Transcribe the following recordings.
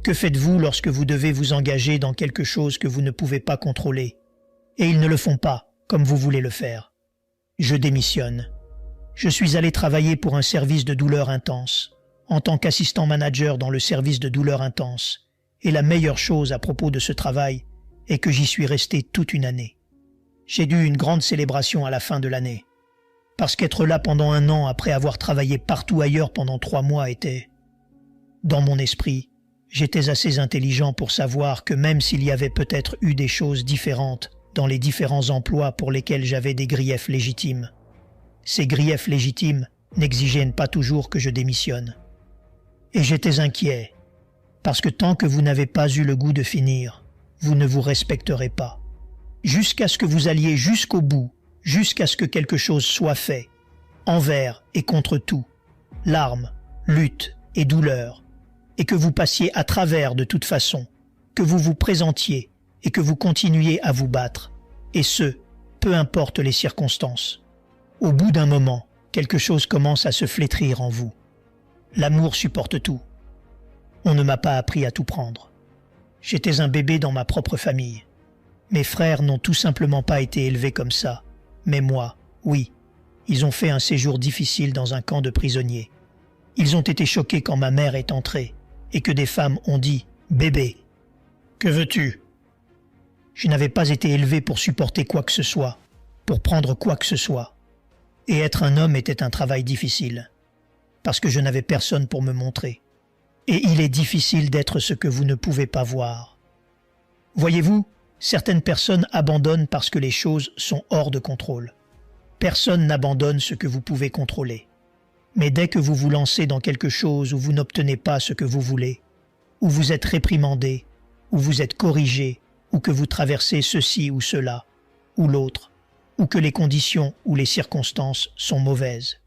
Que faites-vous lorsque vous devez vous engager dans quelque chose que vous ne pouvez pas contrôler? Et ils ne le font pas comme vous voulez le faire. Je démissionne. Je suis allé travailler pour un service de douleur intense, en tant qu'assistant manager dans le service de douleur intense. Et la meilleure chose à propos de ce travail est que j'y suis resté toute une année. J'ai dû une grande célébration à la fin de l'année. Parce qu'être là pendant 1 an après avoir travaillé partout ailleurs pendant 3 mois était... Dans mon esprit, j'étais assez intelligent pour savoir que même s'il y avait peut-être eu des choses différentes dans les différents emplois pour lesquels j'avais des griefs légitimes, ces griefs légitimes n'exigeaient pas toujours que je démissionne. Et j'étais inquiet, parce que tant que vous n'avez pas eu le goût de finir, vous ne vous respecterez pas. Jusqu'à ce que vous alliez jusqu'au bout, jusqu'à ce que quelque chose soit fait, envers et contre tout, larmes, lutte et douleur, et que vous passiez à travers de toute façon, que vous vous présentiez et que vous continuiez à vous battre, et ce, peu importe les circonstances. Au bout d'un moment, quelque chose commence à se flétrir en vous. L'amour supporte tout. On ne m'a pas appris à tout prendre. J'étais un bébé dans ma propre famille. Mes frères n'ont tout simplement pas été élevés comme ça. Mais moi, oui, ils ont fait un séjour difficile dans un camp de prisonniers. Ils ont été choqués quand ma mère est entrée et que des femmes ont dit « Bébé, que veux-tu » Je n'avais pas été élevé pour supporter quoi que ce soit, pour prendre quoi que ce soit. Et être un homme était un travail difficile, parce que je n'avais personne pour me montrer. Et il est difficile d'être ce que vous ne pouvez pas voir. Voyez-vous, certaines personnes abandonnent parce que les choses sont hors de contrôle. Personne n'abandonne ce que vous pouvez contrôler. Mais dès que vous vous lancez dans quelque chose où vous n'obtenez pas ce que vous voulez, où vous êtes réprimandé, où vous êtes corrigé, ou que vous traversez ceci ou cela, ou l'autre, ou que les conditions ou les circonstances sont mauvaises,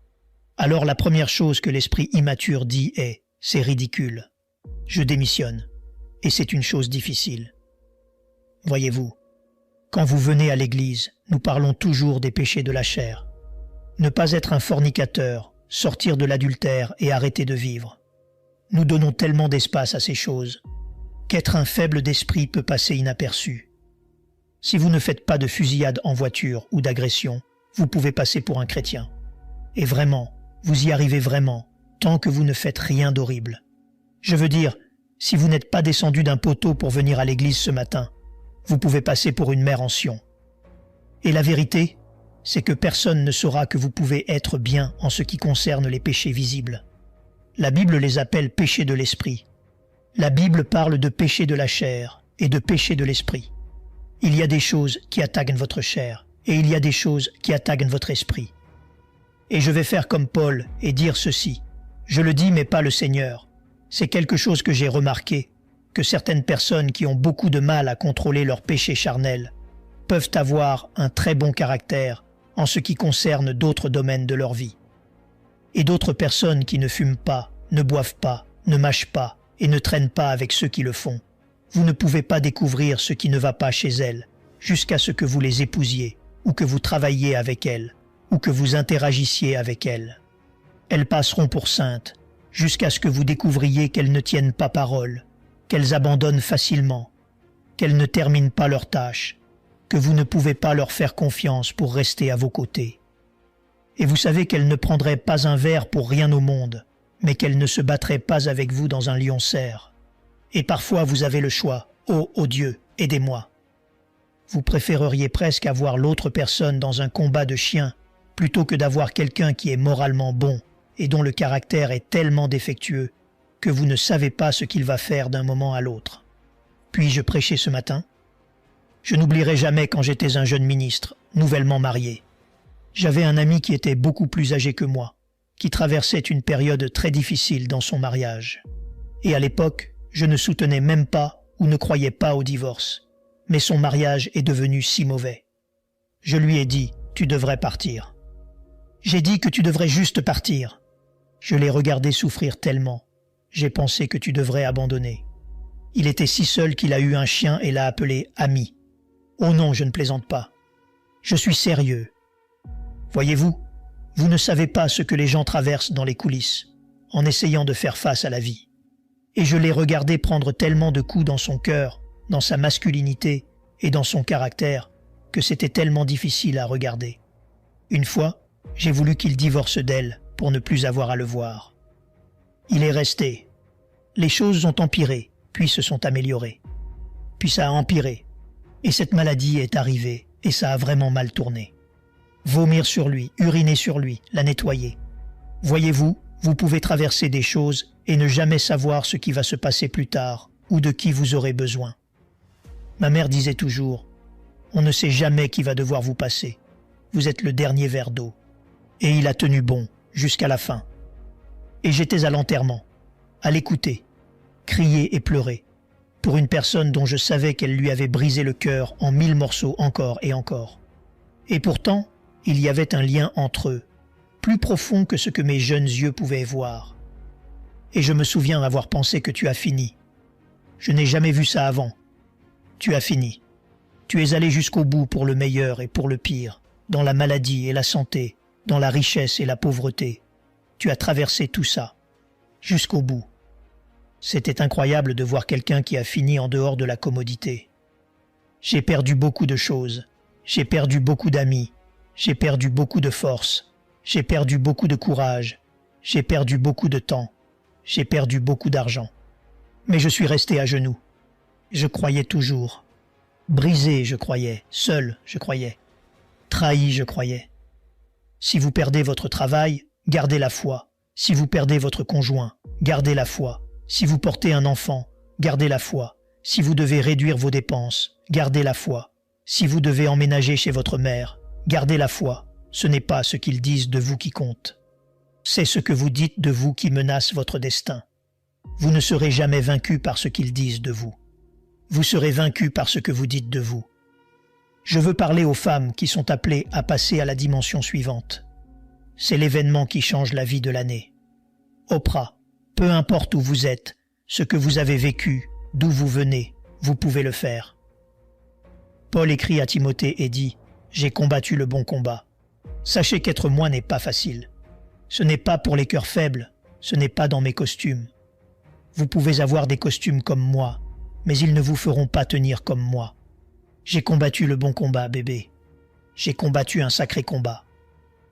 alors la première chose que l'esprit immature dit est « c'est ridicule, je démissionne » et c'est une chose difficile. Voyez-vous, quand vous venez à l'église, nous parlons toujours des péchés de la chair. Ne pas être un fornicateur, sortir de l'adultère et arrêter de vivre. Nous donnons tellement d'espace à ces choses qu'être un faible d'esprit peut passer inaperçu. Si vous ne faites pas de fusillade en voiture ou d'agression, vous pouvez passer pour un chrétien. Et vraiment, vous y arrivez vraiment, tant que vous ne faites rien d'horrible. Je veux dire, si vous n'êtes pas descendu d'un poteau pour venir à l'église ce matin, vous pouvez passer pour une mère en Sion. Et la vérité, c'est que personne ne saura que vous pouvez être bien en ce qui concerne les péchés visibles. La Bible les appelle péchés de l'esprit. La Bible parle de péchés de la chair et de péchés de l'esprit. Il y a des choses qui attaquent votre chair et il y a des choses qui attaquent votre esprit. Et je vais faire comme Paul et dire ceci. Je le dis mais pas le Seigneur. C'est quelque chose que j'ai remarqué, que certaines personnes qui ont beaucoup de mal à contrôler leurs péchés charnels peuvent avoir un très bon caractère en ce qui concerne d'autres domaines de leur vie. Et d'autres personnes qui ne fument pas, ne boivent pas, ne mâchent pas et ne traînent pas avec ceux qui le font. Vous ne pouvez pas découvrir ce qui ne va pas chez elles jusqu'à ce que vous les épousiez ou que vous travailliez avec elles ou que vous interagissiez avec elles. Elles passeront pour saintes jusqu'à ce que vous découvriez qu'elles ne tiennent pas parole, qu'elles abandonnent facilement, qu'elles ne terminent pas leurs tâches, que vous ne pouvez pas leur faire confiance pour rester à vos côtés. Et vous savez qu'elles ne prendraient pas un verre pour rien au monde, mais qu'elles ne se battraient pas avec vous dans un lion-cerf. Et parfois vous avez le choix. Oh Dieu, aidez-moi. Vous préféreriez presque avoir l'autre personne dans un combat de chiens plutôt que d'avoir quelqu'un qui est moralement bon et dont le caractère est tellement défectueux que vous ne savez pas ce qu'il va faire d'un moment à l'autre. Puis-je prêcher ce matin? Je n'oublierai jamais quand j'étais un jeune ministre, nouvellement marié. J'avais un ami qui était beaucoup plus âgé que moi, qui traversait une période très difficile dans son mariage. Et à l'époque, je ne soutenais même pas ou ne croyais pas au divorce. Mais son mariage est devenu si mauvais. Je lui ai dit, tu devrais partir. J'ai dit que tu devrais juste partir. Je l'ai regardé souffrir tellement. J'ai pensé que tu devrais abandonner. Il était si seul qu'il a eu un chien et l'a appelé Ami. Oh non, je ne plaisante pas. Je suis sérieux. Voyez-vous, vous ne savez pas ce que les gens traversent dans les coulisses, en essayant de faire face à la vie. et je l'ai regardé prendre tellement de coups dans son cœur, dans sa masculinité et dans son caractère, que c'était tellement difficile à regarder. Une fois, j'ai voulu qu'il divorce d'elle pour ne plus avoir à le voir. Il est resté. Les choses ont empiré, puis se sont améliorées. Puis ça a empiré. Et cette maladie est arrivée, et ça a vraiment mal tourné. Vomir sur lui, uriner sur lui, la nettoyer. Voyez-vous, vous pouvez traverser des choses et ne jamais savoir ce qui va se passer plus tard ou de qui vous aurez besoin. Ma mère disait toujours, « On ne sait jamais qui va devoir vous passer. Vous êtes le dernier verre d'eau. » Et il a tenu bon, jusqu'à la fin. Et j'étais à l'enterrement, à l'écouter, crier et pleurer, pour une personne dont je savais qu'elle lui avait brisé le cœur en 1000 morceaux encore et encore. Et pourtant, il y avait un lien entre eux, plus profond que ce que mes jeunes yeux pouvaient voir. Et je me souviens avoir pensé que tu as fini. Je n'ai jamais vu ça avant. Tu as fini. Tu es allé jusqu'au bout pour le meilleur et pour le pire, dans la maladie et la santé, dans la richesse et la pauvreté. Tu as traversé tout ça, jusqu'au bout. C'était incroyable de voir quelqu'un qui a fini en dehors de la commodité. J'ai perdu beaucoup de choses. J'ai perdu beaucoup d'amis. J'ai perdu beaucoup de force. J'ai perdu beaucoup de courage. J'ai perdu beaucoup de temps. J'ai perdu beaucoup d'argent. Mais je suis resté à genoux. Je croyais toujours. Brisé, je croyais. Seul, je croyais. Trahi, je croyais. Si vous perdez votre travail, gardez la foi. Si vous perdez votre conjoint, gardez la foi. Si vous portez un enfant, gardez la foi. Si vous devez réduire vos dépenses, gardez la foi. Si vous devez emménager chez votre mère, gardez la foi. Ce n'est pas ce qu'ils disent de vous qui compte. C'est ce que vous dites de vous qui menace votre destin. Vous ne serez jamais vaincu par ce qu'ils disent de vous. Vous serez vaincu par ce que vous dites de vous. Je veux parler aux femmes qui sont appelées à passer à la dimension suivante. C'est l'événement qui change la vie de l'année. Oprah, peu importe où vous êtes, ce que vous avez vécu, d'où vous venez, vous pouvez le faire. Paul écrit à Timothée et dit « J'ai combattu le bon combat ». Sachez qu'être moi n'est pas facile. Ce n'est pas pour les cœurs faibles, ce n'est pas dans mes costumes. Vous pouvez avoir des costumes comme moi, mais ils ne vous feront pas tenir comme moi. J'ai combattu le bon combat, bébé. J'ai combattu un sacré combat.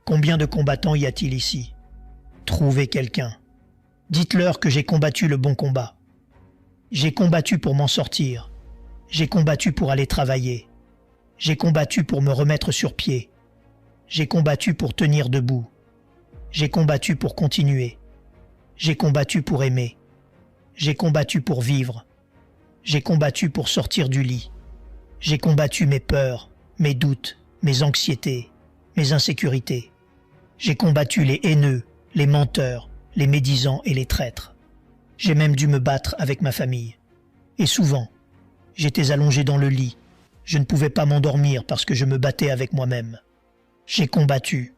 Combien de combattants y a-t-il ici? Trouvez quelqu'un. Dites-leur que j'ai combattu le bon combat. J'ai combattu pour m'en sortir. J'ai combattu pour aller travailler. J'ai combattu pour me remettre sur pied. J'ai combattu pour tenir debout. J'ai combattu pour continuer. J'ai combattu pour aimer. J'ai combattu pour vivre. J'ai combattu pour sortir du lit. J'ai combattu mes peurs, mes doutes, mes anxiétés, mes insécurités. J'ai combattu les haineux, les menteurs, les médisants et les traîtres. J'ai même dû me battre avec ma famille. Et souvent, j'étais allongé dans le lit. Je ne pouvais pas m'endormir parce que je me battais avec moi-même. J'ai combattu.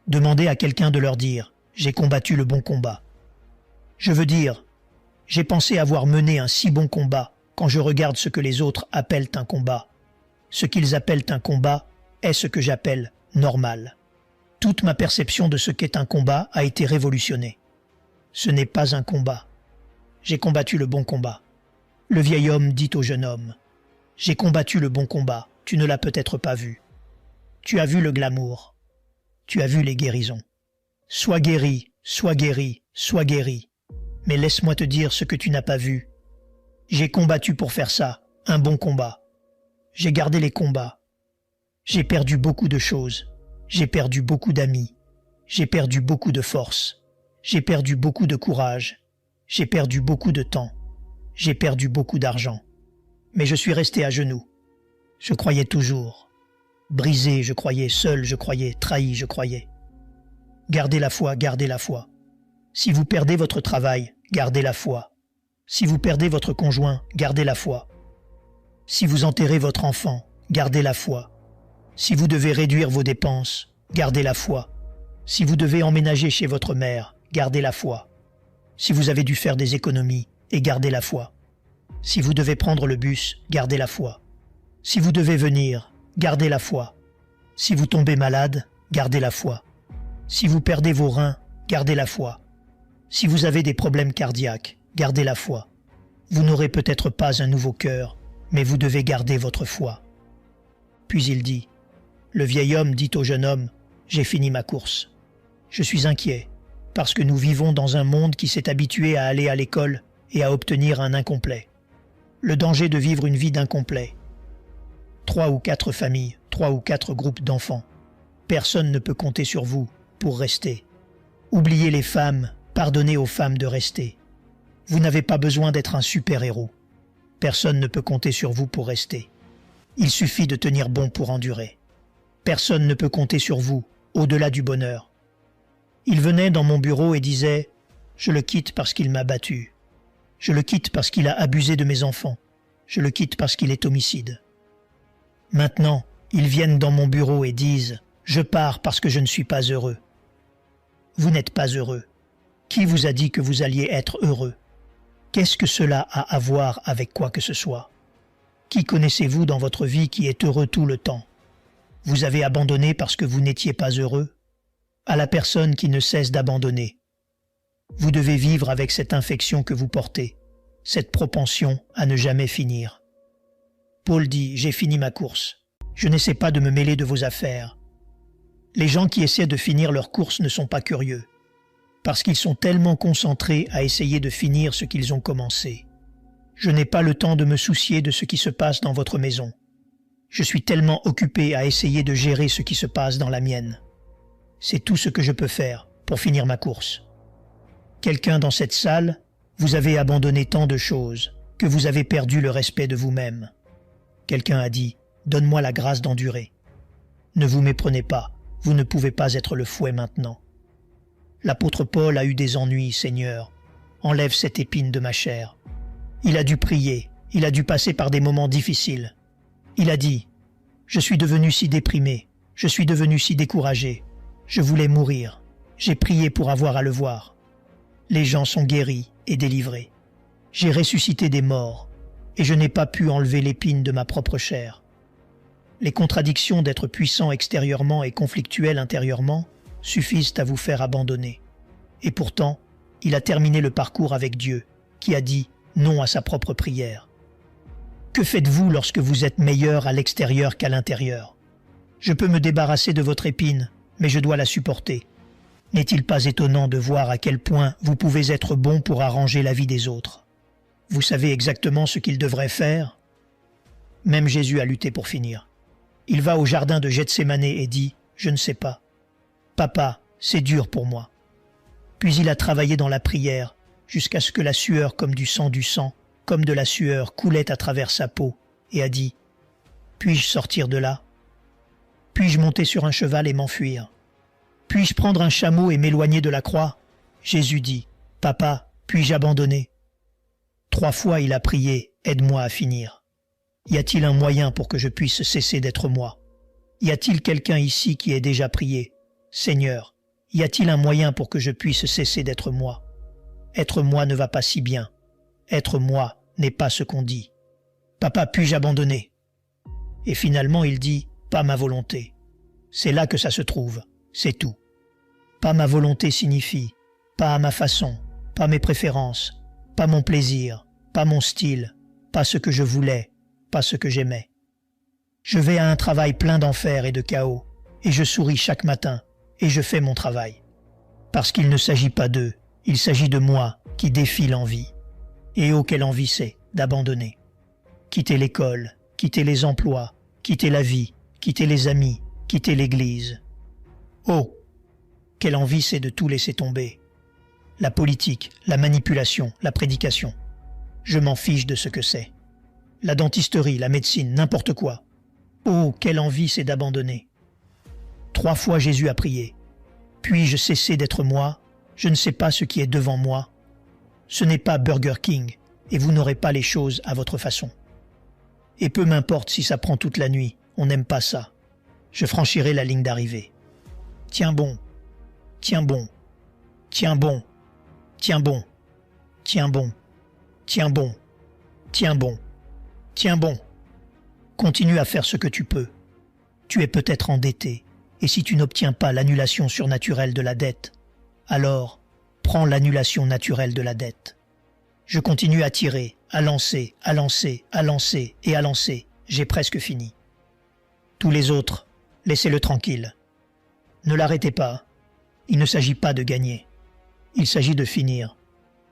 Demandez à quelqu'un de leur dire « J'ai combattu le bon combat ». Je veux dire, j'ai pensé avoir mené un si bon combat quand je regarde ce que les autres appellent un combat. Ce qu'ils appellent un combat est ce que j'appelle normal. Toute ma perception de ce qu'est un combat a été révolutionnée. Ce n'est pas un combat. J'ai combattu le bon combat. Le vieil homme dit au jeune homme « J'ai combattu le bon combat, tu ne l'as peut-être pas vu. Tu as vu le glamour. Tu as vu les guérisons. Sois guéri, sois guéri, sois guéri. Mais laisse-moi te dire ce que tu n'as pas vu. J'ai combattu pour faire ça, un bon combat. J'ai gardé les combats. J'ai perdu beaucoup de choses. J'ai perdu beaucoup d'amis. J'ai perdu beaucoup de force. J'ai perdu beaucoup de courage. J'ai perdu beaucoup de temps. J'ai perdu beaucoup d'argent. Mais je suis resté à genoux. Je croyais toujours. Brisé, je croyais. Seul, je croyais. Trahi, je croyais. Gardez la foi, gardez la foi. Si vous perdez votre travail, gardez la foi. Si vous perdez votre conjoint, gardez la foi. Si vous enterrez votre enfant, gardez la foi. Si vous devez réduire vos dépenses, gardez la foi. Si vous devez emménager chez votre mère, gardez la foi. Si vous avez dû faire des économies, et gardez la foi. Si vous devez prendre le bus, gardez la foi. Si vous devez venir, gardez la foi. Si vous tombez malade, gardez la foi. Si vous perdez vos reins, gardez la foi. Si vous avez des problèmes cardiaques, Gardez la foi. Vous n'aurez peut-être pas un nouveau cœur, mais vous devez garder votre foi. » Puis il dit, « Le vieil homme dit au jeune homme, « J'ai fini ma course. Je suis inquiet, parce que nous vivons dans un monde qui s'est habitué à aller à l'école et à obtenir un incomplet. Le danger de vivre une vie d'incomplet. 3 ou 4 familles, 3 ou 4 groupes d'enfants. Personne ne peut compter sur vous pour rester. Oubliez les femmes, pardonnez aux femmes de rester. Vous n'avez pas besoin d'être un super-héros. Personne ne peut compter sur vous pour rester. Il suffit de tenir bon pour endurer. Personne ne peut compter sur vous, au-delà du bonheur. » Il venait dans mon bureau et disait « Je le quitte parce qu'il m'a battu. Je le quitte parce qu'il a abusé de mes enfants. Je le quitte parce qu'il est homicide. » Maintenant, ils viennent dans mon bureau et disent « Je pars parce que je ne suis pas heureux. » Vous n'êtes pas heureux. Qui vous a dit que vous alliez être heureux? Qu'est-ce que cela a à voir avec quoi que ce soit? Qui connaissez-vous dans votre vie qui est heureux tout le temps? Vous avez abandonné parce que vous n'étiez pas heureux? À la personne qui ne cesse d'abandonner. Vous devez vivre avec cette infection que vous portez, cette propension à ne jamais finir. Paul dit « J'ai fini ma course. Je n'essaie pas de me mêler de vos affaires. » Les gens qui essaient de finir leur course ne sont pas curieux, parce qu'ils sont tellement concentrés à essayer de finir ce qu'ils ont commencé. Je n'ai pas le temps de me soucier de ce qui se passe dans votre maison. Je suis tellement occupé à essayer de gérer ce qui se passe dans la mienne. C'est tout ce que je peux faire pour finir ma course. Quelqu'un dans cette salle, vous avez abandonné tant de choses que vous avez perdu le respect de vous-même. Quelqu'un a dit « Donne-moi la grâce d'endurer. » Ne vous méprenez pas, vous ne pouvez pas être le fouet maintenant. L'apôtre Paul a eu des ennuis, Seigneur. Enlève cette épine de ma chair. Il a dû prier, il a dû passer par des moments difficiles. Il a dit « Je suis devenu si déprimé, je suis devenu si découragé. Je voulais mourir. J'ai prié pour avoir à le voir. Les gens sont guéris et délivrés. J'ai ressuscité des morts, et je n'ai pas pu enlever l'épine de ma propre chair. » Les contradictions d'être puissant extérieurement et conflictuel intérieurement suffisent à vous faire abandonner. Et pourtant, il a terminé le parcours avec Dieu, qui a dit non à sa propre prière. Que faites-vous lorsque vous êtes meilleur à l'extérieur qu'à l'intérieur? Je peux me débarrasser de votre épine, mais je dois la supporter. N'est-il pas étonnant de voir à quel point vous pouvez être bon pour arranger la vie des autres? Vous savez exactement ce qu'il devrait faire? Même Jésus a lutté pour finir. Il va au jardin de Gethsémane et dit « Je ne sais pas. Papa, c'est dur pour moi. » Puis il a travaillé dans la prière jusqu'à ce que la sueur comme du sang, comme de la sueur coulait à travers sa peau et a dit « Puis-je sortir de là? Puis-je monter sur un cheval et m'enfuir? Puis-je prendre un chameau et m'éloigner de la croix? » Jésus dit « Papa, puis-je abandonner? » 3 fois il a prié « Aide-moi à finir. » Y a-t-il un moyen pour que je puisse cesser d'être moi? Y a-t-il quelqu'un ici qui ait déjà prié? Seigneur, y a-t-il un moyen pour que je puisse cesser d'être moi? Être moi ne va pas si bien. Être moi n'est pas ce qu'on dit. Papa, puis-je abandonner? Et finalement il dit, pas ma volonté. C'est là que ça se trouve, c'est tout. Pas ma volonté signifie, pas à ma façon, pas mes préférences, pas mon plaisir, pas mon style, pas ce que je voulais, pas ce que j'aimais. Je vais à un travail plein d'enfer et de chaos, et je souris chaque matin, et je fais mon travail. Parce qu'il ne s'agit pas d'eux, il s'agit de moi qui défie l'envie. Et oh, quelle envie c'est d'abandonner. Quitter l'école, quitter les emplois, quitter la vie, quitter les amis, quitter l'église. Oh, quelle envie c'est de tout laisser tomber. La politique, la manipulation, la prédication. Je m'en fiche de ce que c'est. La dentisterie, la médecine, n'importe quoi. Oh, quelle envie c'est d'abandonner. 3 fois Jésus a prié. Puis-je cesser d'être moi? Je ne sais pas ce qui est devant moi. Ce n'est pas Burger King, et vous n'aurez pas les choses à votre façon. Et peu m'importe si ça prend toute la nuit, on n'aime pas ça. Je franchirai la ligne d'arrivée. Tiens bon, tiens bon, tiens bon, tiens bon, tiens bon, tiens bon, tiens bon, tiens bon. Continue à faire ce que tu peux. Tu es peut-être endetté, et si tu n'obtiens pas l'annulation surnaturelle de la dette, alors prends l'annulation naturelle de la dette. Je continue à tirer, à lancer, à lancer, à lancer et à lancer. J'ai presque fini. Tous les autres, laissez-le tranquille. Ne l'arrêtez pas. Il ne s'agit pas de gagner. Il s'agit de finir.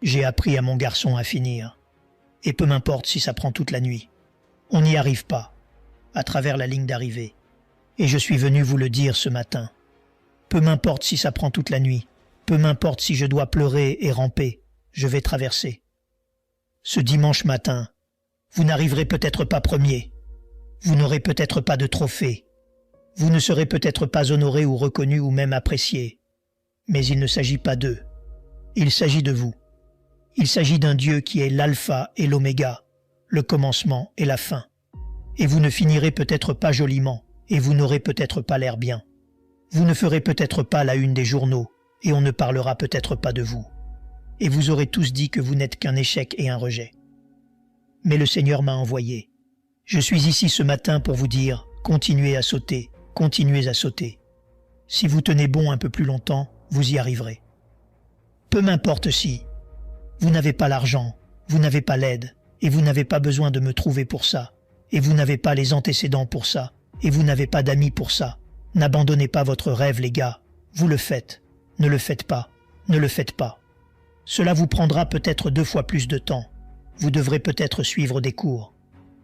J'ai appris à mon garçon à finir. Et peu m'importe si ça prend toute la nuit. On n'y arrive pas, à travers la ligne d'arrivée. Et je suis venu vous le dire ce matin. Peu m'importe si ça prend toute la nuit. Peu m'importe si je dois pleurer et ramper. Je vais traverser. Ce dimanche matin, vous n'arriverez peut-être pas premier. Vous n'aurez peut-être pas de trophée. Vous ne serez peut-être pas honoré ou reconnu ou même apprécié. Mais il ne s'agit pas d'eux. Il s'agit de vous. Il s'agit d'un Dieu qui est l'alpha et l'oméga, le commencement et la fin. Et vous ne finirez peut-être pas joliment, et vous n'aurez peut-être pas l'air bien. Vous ne ferez peut-être pas la une des journaux, et on ne parlera peut-être pas de vous. Et vous aurez tous dit que vous n'êtes qu'un échec et un rejet. Mais le Seigneur m'a envoyé. Je suis ici ce matin pour vous dire, continuez à sauter, continuez à sauter. Si vous tenez bon un peu plus longtemps, vous y arriverez. Peu m'importe si vous n'avez pas l'argent, vous n'avez pas l'aide, et vous n'avez pas besoin de me trouver pour ça, et vous n'avez pas les antécédents pour ça, et vous n'avez pas d'amis pour ça. N'abandonnez pas votre rêve, les gars. Vous le faites. Ne le faites pas. Ne le faites pas. Cela vous prendra peut-être 2 fois plus de temps. Vous devrez peut-être suivre des cours.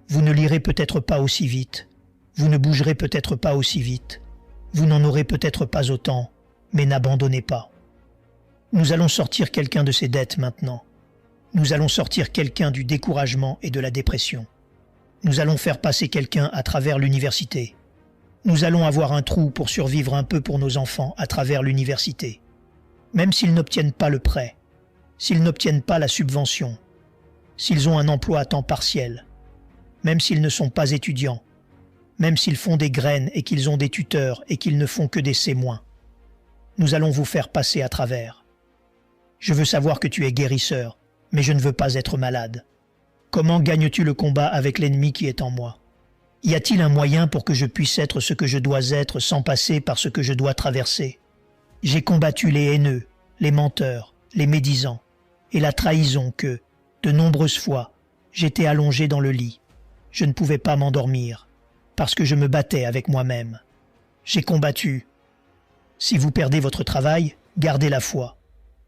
Vous ne lirez peut-être pas aussi vite. Vous ne bougerez peut-être pas aussi vite. Vous n'en aurez peut-être pas autant, mais n'abandonnez pas. Nous allons sortir quelqu'un de ses dettes maintenant. Nous allons sortir quelqu'un du découragement et de la dépression. Nous allons faire passer quelqu'un à travers l'université. Nous allons avoir un trou pour survivre un peu pour nos enfants à travers l'université. Même s'ils n'obtiennent pas le prêt, s'ils n'obtiennent pas la subvention, s'ils ont un emploi à temps partiel, même s'ils ne sont pas étudiants, même s'ils font des graines et qu'ils ont des tuteurs et qu'ils ne font que des C-. Nous allons vous faire passer à travers. Je veux savoir que tu es guérisseur, mais je ne veux pas être malade. Comment gagnes-tu le combat avec l'ennemi qui est en moi? Y a-t-il un moyen pour que je puisse être ce que je dois être sans passer par ce que je dois traverser? J'ai combattu les haineux, les menteurs, les médisants, et la trahison que, de nombreuses fois, j'étais allongé dans le lit. Je ne pouvais pas m'endormir, parce que je me battais avec moi-même. J'ai combattu. Si vous perdez votre travail, gardez la foi.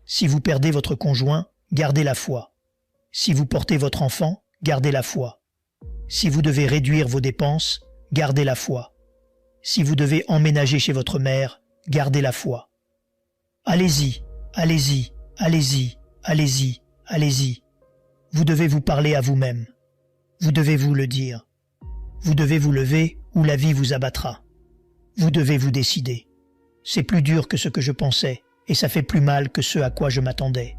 Si vous perdez votre conjoint, gardez la foi. Si vous portez votre enfant, gardez la foi. Si vous devez réduire vos dépenses, gardez la foi. Si vous devez emménager chez votre mère, gardez la foi. Allez-y, allez-y, allez-y, allez-y, allez-y. Vous devez vous parler à vous-même. Vous devez vous le dire. Vous devez vous lever ou la vie vous abattra. Vous devez vous décider. C'est plus dur que ce que je pensais et ça fait plus mal que ce à quoi je m'attendais.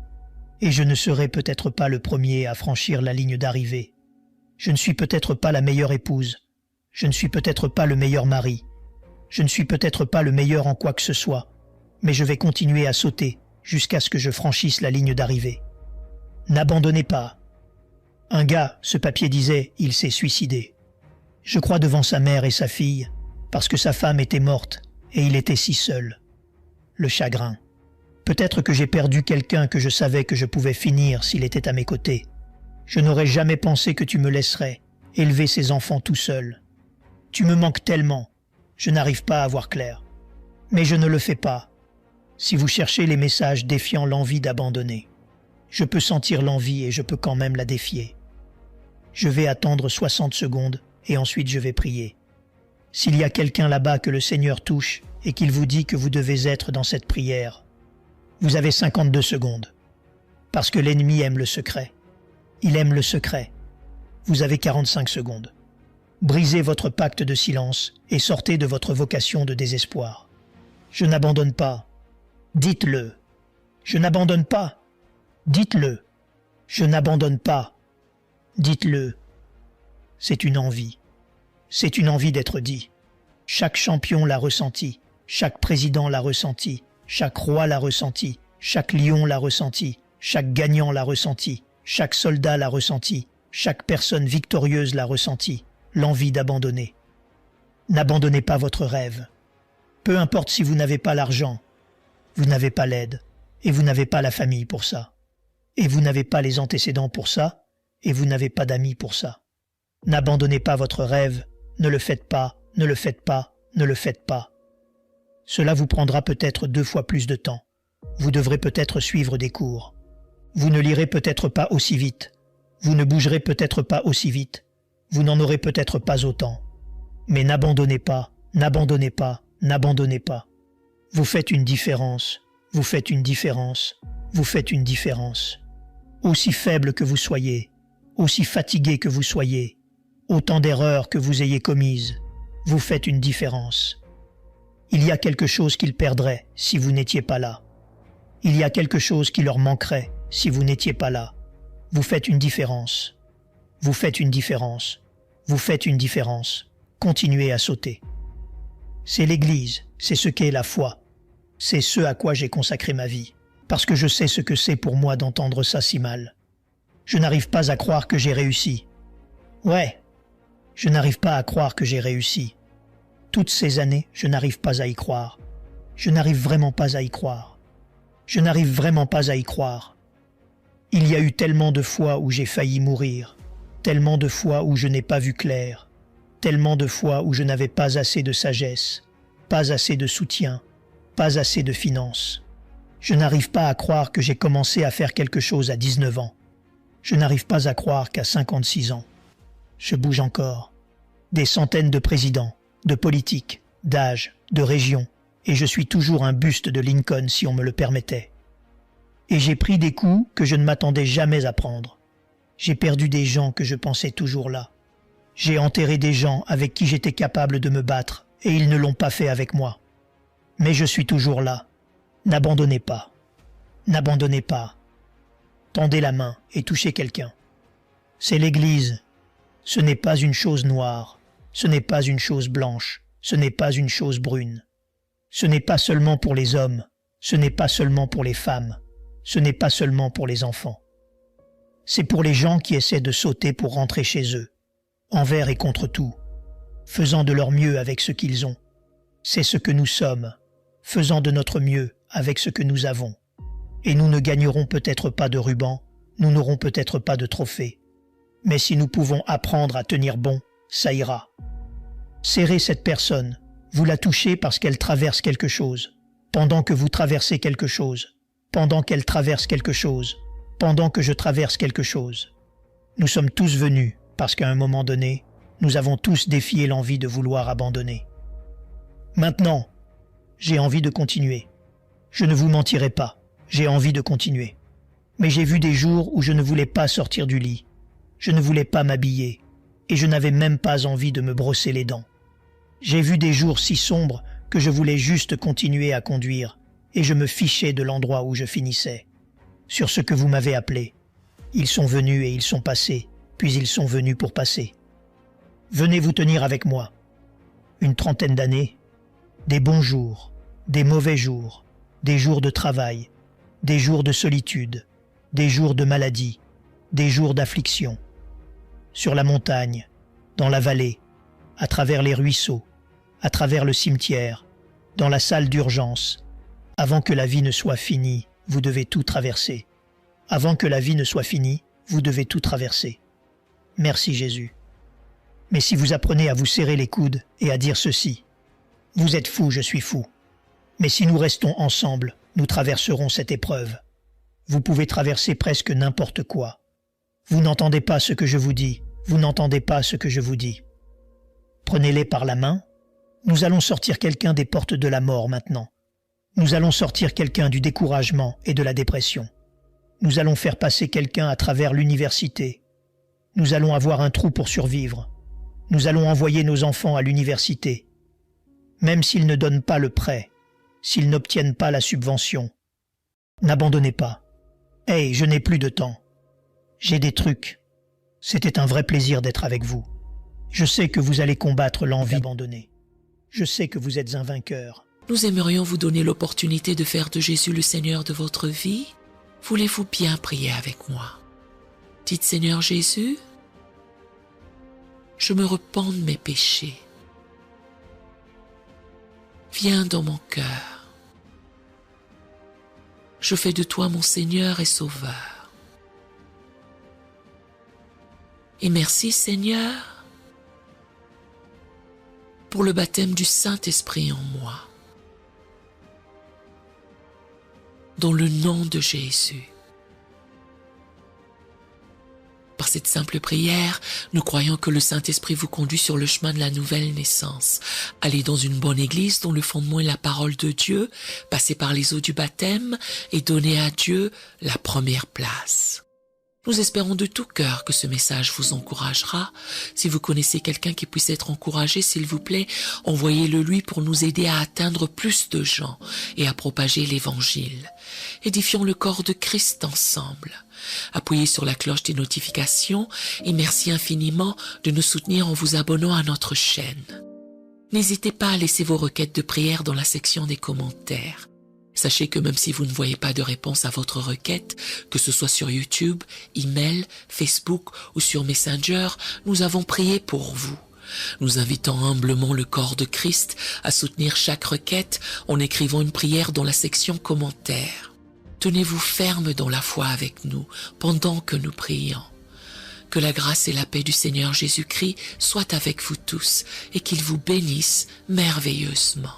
Et je ne serai peut-être pas le premier à franchir la ligne d'arrivée. Je ne suis peut-être pas la meilleure épouse. Je ne suis peut-être pas le meilleur mari. Je ne suis peut-être pas le meilleur en quoi que ce soit. Mais je vais continuer à sauter jusqu'à ce que je franchisse la ligne d'arrivée. N'abandonnez pas. Un gars, ce papier disait, il s'est suicidé. Je crois devant sa mère et sa fille, parce que sa femme était morte et il était si seul. Le chagrin. Peut-être que j'ai perdu quelqu'un que je savais que je pouvais finir s'il était à mes côtés. Je n'aurais jamais pensé que tu me laisserais élever ces enfants tout seul. Tu me manques tellement, je n'arrive pas à voir clair. Mais je ne le fais pas. Si vous cherchez les messages défiant l'envie d'abandonner, je peux sentir l'envie et je peux quand même la défier. Je vais attendre 60 secondes et ensuite je vais prier. S'il y a quelqu'un là-bas que le Seigneur touche et qu'il vous dit que vous devez être dans cette prière, vous avez 52 secondes. Parce que l'ennemi aime le secret. Il aime le secret. Vous avez 45 secondes. Brisez votre pacte de silence et sortez de votre vocation de désespoir. Je n'abandonne pas. Dites-le. Je n'abandonne pas. Dites-le. Je n'abandonne pas. Dites-le. C'est une envie. C'est une envie d'être dit. Chaque champion l'a ressenti. Chaque président l'a ressenti. Chaque roi l'a ressenti. Chaque lion l'a ressenti. Chaque gagnant l'a ressenti. Chaque soldat l'a ressenti. Chaque personne victorieuse l'a ressenti. L'envie d'abandonner. N'abandonnez pas votre rêve. Peu importe si vous n'avez pas l'argent, vous n'avez pas l'aide et vous n'avez pas la famille pour ça. Et vous n'avez pas les antécédents pour ça, et vous n'avez pas d'amis pour ça. N'abandonnez pas votre rêve, ne le faites pas, ne le faites pas, ne le faites pas. Cela vous prendra peut-être 2 fois plus de temps. Vous devrez peut-être suivre des cours. Vous ne lirez peut-être pas aussi vite. Vous ne bougerez peut-être pas aussi vite. Vous n'en aurez peut-être pas autant. Mais n'abandonnez pas, n'abandonnez pas, n'abandonnez pas. Vous faites une différence, vous faites une différence, vous faites une différence. Aussi faible que vous soyez, aussi fatigué que vous soyez, autant d'erreurs que vous ayez commises, vous faites une différence. Il y a quelque chose qu'ils perdraient si vous n'étiez pas là. Il y a quelque chose qui leur manquerait si vous n'étiez pas là. Vous faites une différence. Vous faites une différence. Vous faites une différence. Continuez à sauter. C'est l'Église, c'est ce qu'est la foi. C'est ce à quoi j'ai consacré ma vie. Parce que je sais ce que c'est pour moi d'entendre ça si mal. Je n'arrive pas à croire que j'ai réussi. Ouais, je n'arrive pas à croire que j'ai réussi. Toutes ces années, je n'arrive pas à y croire. Je n'arrive vraiment pas à y croire. Je n'arrive vraiment pas à y croire. Il y a eu tellement de fois où j'ai failli mourir, tellement de fois où je n'ai pas vu clair, tellement de fois où je n'avais pas assez de sagesse, pas assez de soutien, pas assez de finances. Je n'arrive pas à croire que j'ai commencé à faire quelque chose à 19 ans. Je n'arrive pas à croire qu'à 56 ans, je bouge encore. Des centaines de présidents, de politiques, d'âges, de régions, et je suis toujours un buste de Lincoln si on me le permettait. Et j'ai pris des coups que je ne m'attendais jamais à prendre. J'ai perdu des gens que je pensais toujours là. J'ai enterré des gens avec qui j'étais capable de me battre, et ils ne l'ont pas fait avec moi. Mais je suis toujours là. N'abandonnez pas. N'abandonnez pas. Tendez la main et touchez quelqu'un. C'est l'Église. Ce n'est pas une chose noire. Ce n'est pas une chose blanche. Ce n'est pas une chose brune. Ce n'est pas seulement pour les hommes. Ce n'est pas seulement pour les femmes. Ce n'est pas seulement pour les enfants. C'est pour les gens qui essaient de sauter pour rentrer chez eux, envers et contre tout, faisant de leur mieux avec ce qu'ils ont. C'est ce que nous sommes, faisant de notre mieux avec ce que nous avons. Et nous ne gagnerons peut-être pas de ruban, nous n'aurons peut-être pas de trophée. Mais si nous pouvons apprendre à tenir bon, ça ira. Serrez cette personne, vous la touchez parce qu'elle traverse quelque chose, pendant que vous traversez quelque chose, pendant qu'elle traverse quelque chose, pendant que je traverse quelque chose. Nous sommes tous venus parce qu'à un moment donné, nous avons tous défié l'envie de vouloir abandonner. Maintenant, j'ai envie de continuer. Je ne vous mentirai pas, j'ai envie de continuer. Mais j'ai vu des jours où je ne voulais pas sortir du lit. Je ne voulais pas m'habiller et je n'avais même pas envie de me brosser les dents. J'ai vu des jours si sombres que je voulais juste continuer à conduire et je me fichais de l'endroit où je finissais. Sur ce que vous m'avez appelé. Ils sont venus et ils sont passés, puis ils sont venus pour passer. Venez vous tenir avec moi. Une trentaine d'années, des bons jours, des mauvais jours, des jours de travail, des jours de solitude, des jours de maladie, des jours d'affliction. Sur la montagne, dans la vallée, à travers les ruisseaux, à travers le cimetière, dans la salle d'urgence. Avant que la vie ne soit finie, vous devez tout traverser. Avant que la vie ne soit finie, vous devez tout traverser. Merci Jésus. Mais si vous apprenez à vous serrer les coudes et à dire ceci, « Vous êtes fou, je suis fou. Mais si nous restons ensemble, nous traverserons cette épreuve. » Vous pouvez traverser presque n'importe quoi. Vous n'entendez pas ce que je vous dis, vous n'entendez pas ce que je vous dis. Prenez-les par la main. Nous allons sortir quelqu'un des portes de la mort maintenant. Nous allons sortir quelqu'un du découragement et de la dépression. Nous allons faire passer quelqu'un à travers l'université. Nous allons avoir un trou pour survivre. Nous allons envoyer nos enfants à l'université. Même s'ils ne donnent pas le prêt, s'ils n'obtiennent pas la subvention. N'abandonnez pas. Hey, je n'ai plus de temps. J'ai des trucs. C'était un vrai plaisir d'être avec vous. Je sais que vous allez combattre l'envie d'abandonner. Je sais que vous êtes un vainqueur. Nous aimerions vous donner l'opportunité de faire de Jésus le Seigneur de votre vie. Voulez-vous bien prier avec moi? Dites Seigneur Jésus, je me repens de mes péchés. Viens dans mon cœur. Je fais de toi mon Seigneur et Sauveur. Et merci Seigneur pour le baptême du Saint-Esprit en moi. Dans le nom de Jésus. Par cette simple prière, nous croyons que le Saint-Esprit vous conduit sur le chemin de la nouvelle naissance. Allez dans une bonne église dont le fondement est la parole de Dieu, passez par les eaux du baptême et donnez à Dieu la première place. Nous espérons de tout cœur que ce message vous encouragera. Si vous connaissez quelqu'un qui puisse être encouragé, s'il vous plaît, envoyez-le lui pour nous aider à atteindre plus de gens et à propager l'Évangile. Édifions le corps de Christ ensemble. Appuyez sur la cloche des notifications et merci infiniment de nous soutenir en vous abonnant à notre chaîne. N'hésitez pas à laisser vos requêtes de prière dans la section des commentaires. Sachez que même si vous ne voyez pas de réponse à votre requête, que ce soit sur YouTube, email, Facebook ou sur Messenger, nous avons prié pour vous. Nous invitons humblement le corps de Christ à soutenir chaque requête en écrivant une prière dans la section commentaires. Tenez-vous ferme dans la foi avec nous pendant que nous prions. Que la grâce et la paix du Seigneur Jésus-Christ soient avec vous tous et qu'il vous bénisse merveilleusement.